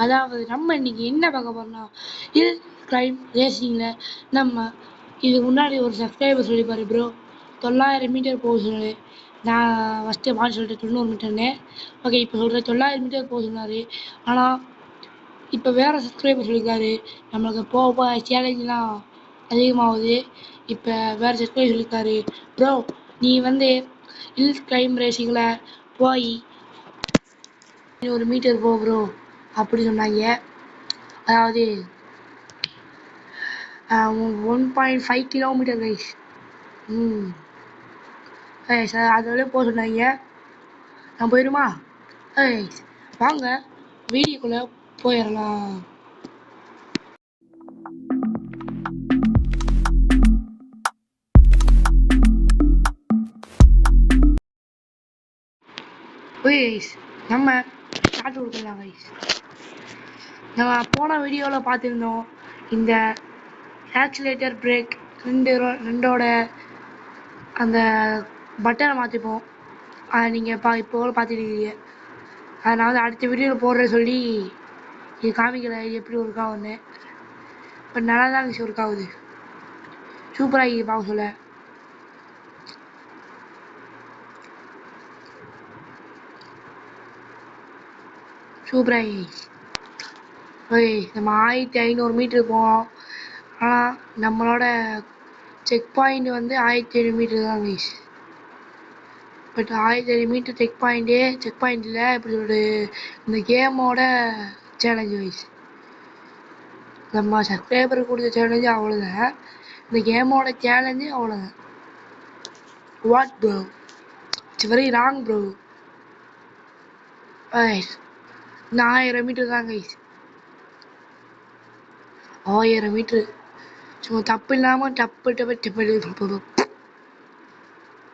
அதாவது நம்ம இன்னைக்கு என்ன பார்க்க போறோம்னா ஹில் கிளைம் ரேசிங்ல நம்ம இதுக்கு முன்னாடி ஒரு சப்ஸ்கிரைபர் சொல்லிப்பாரு ப்ரோ 900 மீட்டர் போக சொன்னாரு. நான் ஃபஸ்ட்டு மாற்றி சொல்லிட்டு 90 மீட்டர்னு. ஓகே, இப்போ சொல்கிறேன் 900 மீட்டர் போக சொன்னார். ஆனால் இப்போ வேறு சப்ஸ்கிரைபர் சொல்லியிருக்காரு நம்மளுக்கு போக போக சேலஞ்செலாம் அதிகமாகுது. இப்போ வேறு சப்ஸ்கிரைபர் சொல்லியிருக்காரு ப்ரோ நீ வந்து ஹில் கிளைம் ரேசிங்கில் போய் 100 மீட்டர் போ ப்ரோ அப்படி சொன்னாங்க. அதாவது 1.5 கிலோமீட்டர் கைஸ். சார் அதோட போக சொன்னாங்க. நான் போயிடுமா? வாங்க வீடியோக்குள்ளே போயிடலாம். நம்ம ஸ்டார்ட் கொடுத்துடலாம் கைஸ். நம்ம போன வீடியோவில் பார்த்துருந்தோம் இந்த ஆக்சிலேட்டர் பிரேக் ரெண்டோட அந்த பட்டனை மாற்றிப்போம். அதை நீங்கள் இப்போ பார்த்துருக்கீங்க. அதை நான் வந்து அடுத்த வீடியோவில் போடுறேன் சொல்லி இது காமிக்கல எப்படி ஒர்க் ஆகுன்னு. இப்போ நல்லா தான் ஒர்க் ஆகுது, சூப்பராக இது பார்க்க சொல்ல. சூப்பராக நம்ம 1500 மீட்டர் போவோம். ஆனால் நம்மளோட செக் பாயிண்ட் வந்து 1500 மீட்டர் தான் கைஸ். பட் 1500 மீட்டர் செக் பாயிண்டில் இப்படி ஒரு இந்த கேமோட சேலஞ்சு கைஸ். நம்ம சப்ஸ்கிரைபர் கொடுத்த சேலஞ்சு அவ்வளோதான், இந்த கேமோட சேலஞ்சு அவ்வளோதான். What bro, it's very wrong bro. இந்த 1000 மீட்டர் தான் கைஸ், 1000 மீட்ரு சும்மா தப்பு இல்லாமல் டப்பு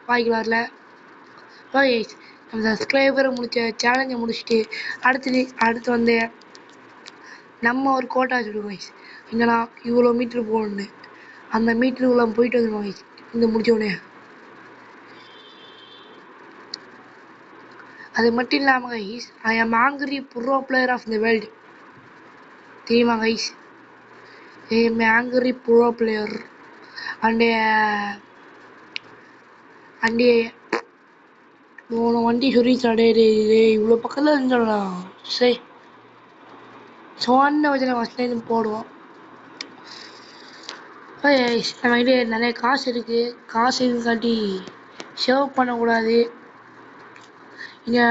வாய்க்கு வரல. நம்ம சப்ஸ்கிரைபரை சேலஞ்சை முடிச்சுட்டு அடுத்து வந்து நம்ம ஒரு கோட்டா வச்சுருக்கோம் கைஸ். என்னன்னா இவ்வளோ மீட்ரு போகணுன்னு, அந்த மீட்ருக்குள்ள போயிட்டு வந்துடுவோம் கைஸ் இந்த முடிச்சோடனே. அது மட்டும் இல்லாமல் guys, I am angry pro player of the world தெரியுமா guys? I am angry pro player and வண்டி சொல்லிச்சாடே இவ்வளோ பக்கத்தில் இருந்துடா. சரி சொன்ன வச்சு ஃபஸ்ட்லேருந்து போடுவோம். நம்மகிட்ட நிறைய காசு இருக்குது, காசு இதுக்காட்டி சேவ் பண்ணக்கூடாது. இங்கே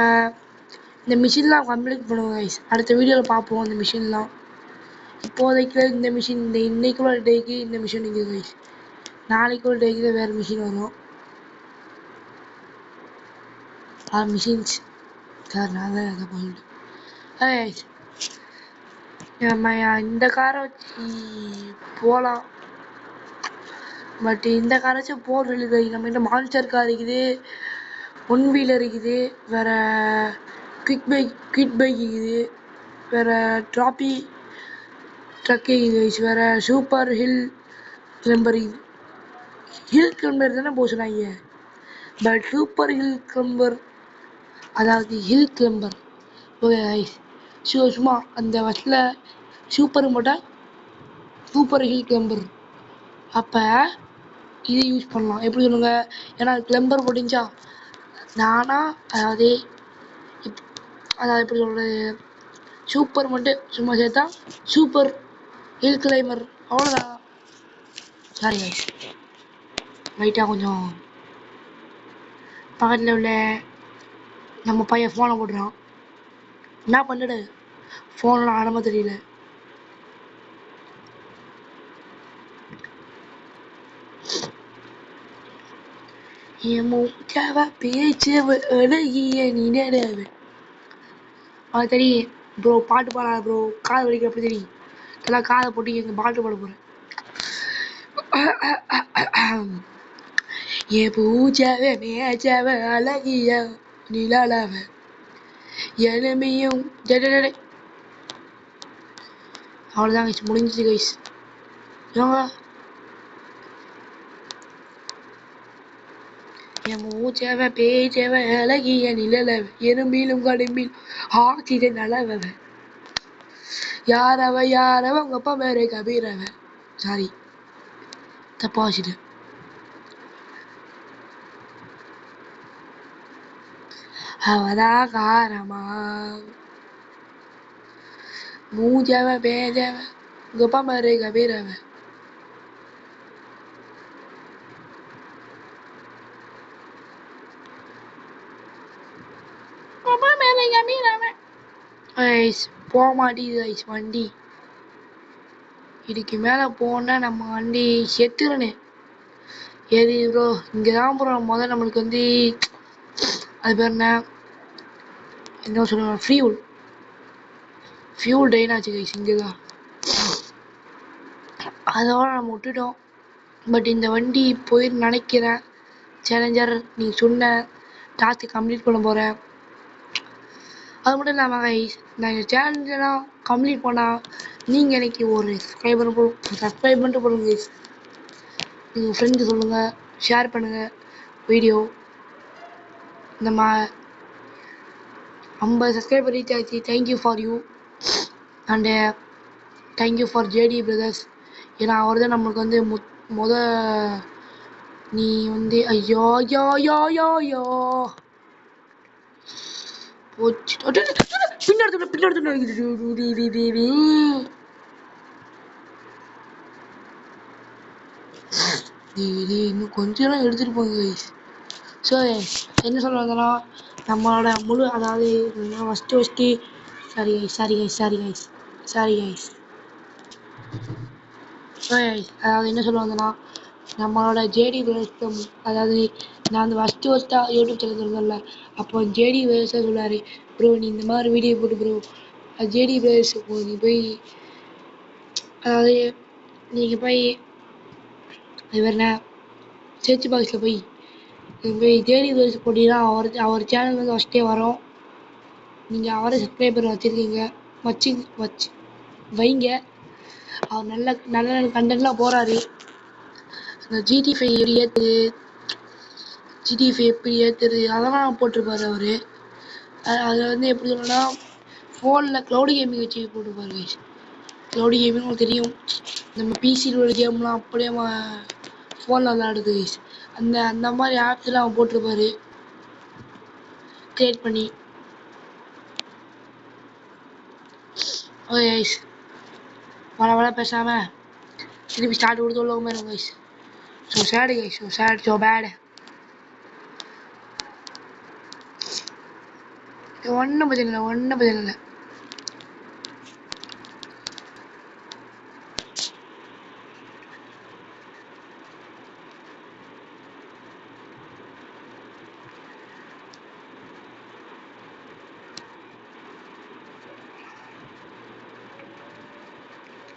இந்த மிஷின்லாம் கம்ப்ளீட் பண்ணுவோம் கைஸ், அடுத்த வீடியோவில் பார்ப்போம். அந்த மிஷின்லாம் இப்போதைக்கு இந்த மிஷின் இன்னைக்குள்ள டேக்கு இந்த மிஷின் இருக்குது கைஸ். நாளைக்குள்ள டேக்கு தான் வேறு மிஷின் வரும். மிஷின்ஸ் சார் நான் தான் அதை போயிட்டு நம்ம இந்த காரை வச்சு போகலாம். பட் இந்த காரை வச்சு போடுறது நம்மகிட்ட மான்ஸ்டர் கார் இருக்குது, 1 வீலர் இருக்குது, வேறு குவிக் பைக் இருக்குது, வேறு ட்ராப்பி ட்ரக்கு இருக்குது, வேறு சூப்பர் ஹில் கிளம்பர் இருக்குது. ஹில் கிளம்பர் தானே போக சொன்னாங்க, பட் சூப்பர் ஹில் கிளம்பர், அதாவது ஹில் கிளம்பர். ஓகே கைஸ், சும்மா அந்த வசத்தில் சூப்பர் போட்டால் சூப்பர் ஹில் கிளம்பர், அப்போ இது யூஸ் பண்ணலாம். எப்படி சொல்லுங்க, ஏன்னா கிளம்பர் போட்டிச்சா நானா அதாவது எப்படி சொல்கிறது, சூப்பர் மட்டும் சும்மா சேர்த்தா சூப்பர் ஹில் கிளைமர் அவ்வளோதான். சாரி கைஸ், லைட்டாக கொஞ்சம் பக்கத்தில் உள்ள நம்ம பையன் ஃபோனை போட்டுறான். என்ன பண்ணிடு, ஃபோன்லாம் ஆனமாக தெரியல. என் மூச்சாவா பேச்சவ அழகிய நினைவு. அது தெரியும் ப்ரோ, பாட்டு பாடாத ப்ரோ, காது வலிக்க அப்படி தெரியும். எல்லாம் காதை போட்டு எங்கள் பாட்டு பாட போகிறேன். என் பூச்சாவ மேய்ச்சாவ அழகிய நிலாவ எலுமையும் அவ்வளோதான் கைஸ், முடிஞ்சிச்சு கைஸ். இவங்க என் மூச்சவ பேச்சவ அழகிய நிலவ எறும்பிலும் கடும்பில் ஆக்சிஜன் அளவ யாரவ உங்க அப்பா பேரு கபீரவ. சாரி தப்பா வச்சுட்டேன். அவதான் காரமா மூஜவ பேஜவ உங்க அப்பா பேரு கபீரவ. போக மாட்டேங்குது ஐஸ் வண்டி. இதுக்கு மேலே போனால் நம்ம வண்டி செத்துருன்னு. எது ப்ரோ இங்கே தான் ப்ரோ முதல்ல நம்மளுக்கு வந்து அது பேர் என்ன சொல்லுவாங்க ஃபியூல் ட்ரெயின் ஆச்சு கைஸ் இங்கே தான். அதோட நம்ம விட்டுட்டோம். பட் இந்த வண்டி போயின்னு நினைக்கிறேன். சேலஞ்சர் நீங்கள் சொன்ன டாஸ்க்கு கம்ப்ளீட் பண்ண போகிறேன். அது மட்டும் இல்லாமல் கைஸ் நான் இந்த சேலஞ்செல்லாம் கம்ப்ளீட் பண்ணால் நீங்கள் எனக்கு ஒரு சப்ஸ்கிரைப் பண்ணிட்டு போடுங்க கைஸ். நீங்கள் ஃப்ரெண்ட்ஸு சொல்லுங்கள், ஷேர் பண்ணுங்கள் வீடியோ. நம்ம 50 சப்ஸ்கிரைபர் ரீச் ஆச்சு. Thank you for you and thank you for JD brothers. ஏன்னா அவர் தான் நம்மளுக்கு வந்து நீ வந்து ஐயோ ஐயோ ஐயோ ஐயோ ஐயோ போச்சு. பின்னாடி இன்னும் கொஞ்சம் நேரம் எடுத்துகிட்டு போங்க கைஸ். ஸோ என்ன சொல்ல வந்தோன்னா நம்மளோட முழு அதாவது ஃபஸ்ட்டு சாரி கைஸ். ஸோ அதாவது என்ன சொல்ல வந்தோன்னா நம்மளோட ஜேடி பிரதர்ஸ் அதாவது நான் வந்து ஃபஸ்ட்டாக யூடியூப் சேனல் சொல்லுவேன்ல, அப்போ ஜேடி பிரதர்ஸாக சொன்னார் ப்ரோ நீ இந்த மாதிரி வீடியோ போட்டு ப்ரோ ஜேடி பிரதர்ஸ் நீ போய் அதாவது நீங்கள் போய் அது வேறு என்ன சர்ச் பாக்ஸில் போய் ஜேடி பிரதர்ஸ் போட்டிங்கன்னா அவர் சேனல் வந்து ஃபஸ்ட்டே வரும். நீங்கள் அவரை சப்ஸ்கிரைபர் வச்சுருக்கீங்க வச்சு வைங்க. அவர் நல்ல நல்ல கண்டென்ட்லாம் போகிறாரு. இந்த ஜிடி5 எப்படி ஏற்றுறது அதெல்லாம் போட்டிருப்பாரு அவர். அதில் வந்து எப்படி சொல்லணும்னா ஃபோனில் க்ளவுட் கேமிங் வச்சு போட்டிருப்பாரு கைஸ். க்ளவுட் கேமிங் உங்களுக்கு தெரியும், நம்ம பிசியில் உள்ள கேம்லாம் அப்படியே ஃபோனில் விளையாடுது கைஸ். அந்த மாதிரி ஆப்ஸ்லாம் அவன் போட்டிருப்பாரு க்ரியேட் பண்ணி. ஓகே கைஸ் வள பேசாமல் திருப்பி ஸ்டார்ட் கொடுத்து உள்ளவங்க இருக்கும் கைஸ். ஸோ சேடு கைஸ், ஸோ பேடு. ஒன்றும் பிரச்சனை இல்லை.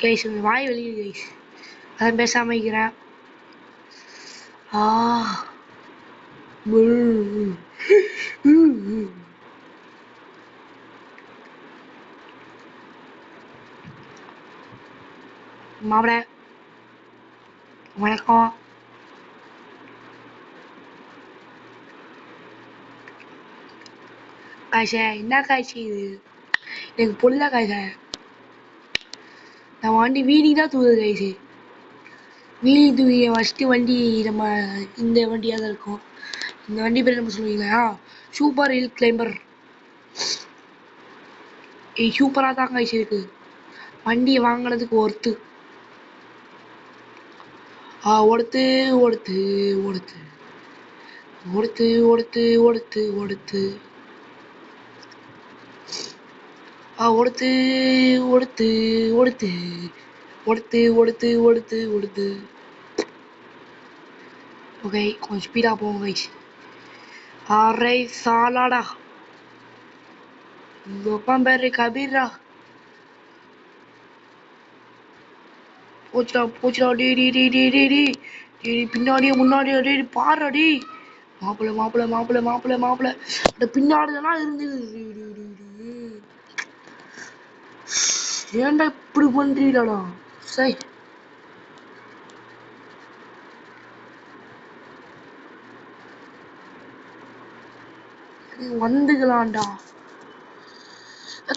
கைஸ் வாய் வெளியே கைஸ், அதான் பேசாமல் இருக்கிறேன். மாப்பிள வணக்கம். காய்ச்ச என்ன காய்ச்சி இது எனக்கு பொருளா காய்ச்ச. நம்ம வண்டி வீடிங் தான் தூக்குது கைஸு. வீடி தூக்கி ஃபஸ்ட்டு வண்டி நம்ம இந்த வண்டியாக தான் இருக்கும். இந்த வண்டி பேர் நம்ம சொல்லுவீங்களா சூப்பர் ஹில் கிளைம்பர். சூப்பராக தான் கைஸ் இருக்குது. வண்டியை வாங்கினதுக்கு ஒர்த்து. ஒடுத்து ஒடுத்து ஒடுத்து ஒடுத்து ஒடுத்து ஒடுத்து ஒடுத்து ஒடுத்து ஒடுத்து ஒடுத்து ஒடுத்து ஒடுத்து ஒடுத்து ஒடுத்து. ஓகே கொஞ்சம் ஸ்பீடாக போவோம் கைஸ். அரை சாலாடா உங்கள் அப்பா பேர் கபீரா. போச்சுடா டே பின்னாடியே முன்னாடியே டே பாருடி மாப்பிள்ள அந்த பின்னாடிதான் இருந்தது. ஏன்டா இப்படி பண்றீடா சை. வந்துக்கலாம்டா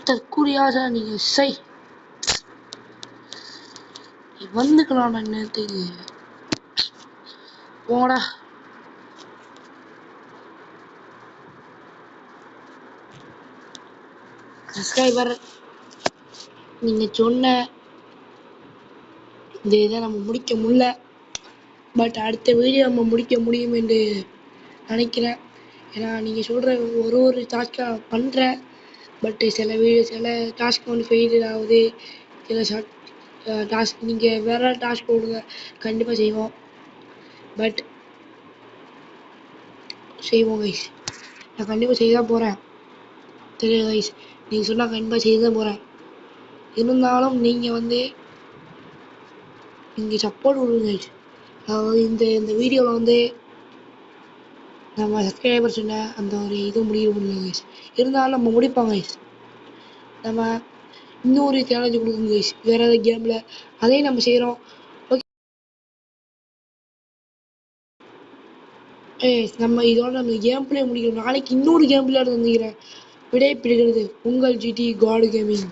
தற்கூரியாசா நீங்க சை. வந்துக்கலாம் நேரத்துக்கு போடா. சப்ஸ்கிரைபர் நீங்க சொன்ன இந்த இதை நம்ம முடிக்க முடியல, பட் அடுத்த வீடியோ நம்ம முடிக்க முடியும் என்று நினைக்கிறேன். ஏன்னா நீங்கள் சொல்கிற ஒரு டாஸ்க்காக பண்ணுறேன், பட்டு சில டாஸ்க் வந்து ஃபெயிலியர் ஆகுது. சில டாஸ்க் நீங்கள் வேறு டாஸ்க் கொடுங்க, கண்டிப்பாக செய்வோம். பட் செய்வோம் கைஸ், நான் கண்டிப்பாக செய்ய தான் போகிறேன். தெரியும் கைஸ், நீங்கள் சொன்னால் கண்டிப்பாக செய்ய தான் போகிறேன். இருந்தாலும் நீங்கள் வந்து நீங்கள் சப்போர்ட் கொடுங்க கைஸ். அதாவது இந்த வீடியோவில் வந்து நம்ம சப்ஸ்கிரைபர் சொன்ன அந்த ஒரு இது முடியல கைஸ். இருந்தாலும் நம்ம முடிப்போம் கைஸ். நம்ம இன்னொரு சேலஞ்சு கொடுக்குங்க கைஸ், வேறு ஏதாவது கேமில் அதையும் நம்ம செய்கிறோம். ஓகே நம்ம இதோட நம்ம கேம் பிளே முடிக்கிறோம். நாளைக்கு இன்னொரு கேம் பிளே வந்துக்கிறேன். விடைபெறுகிறது உங்கள் ஜிடி காட் கேமிங்.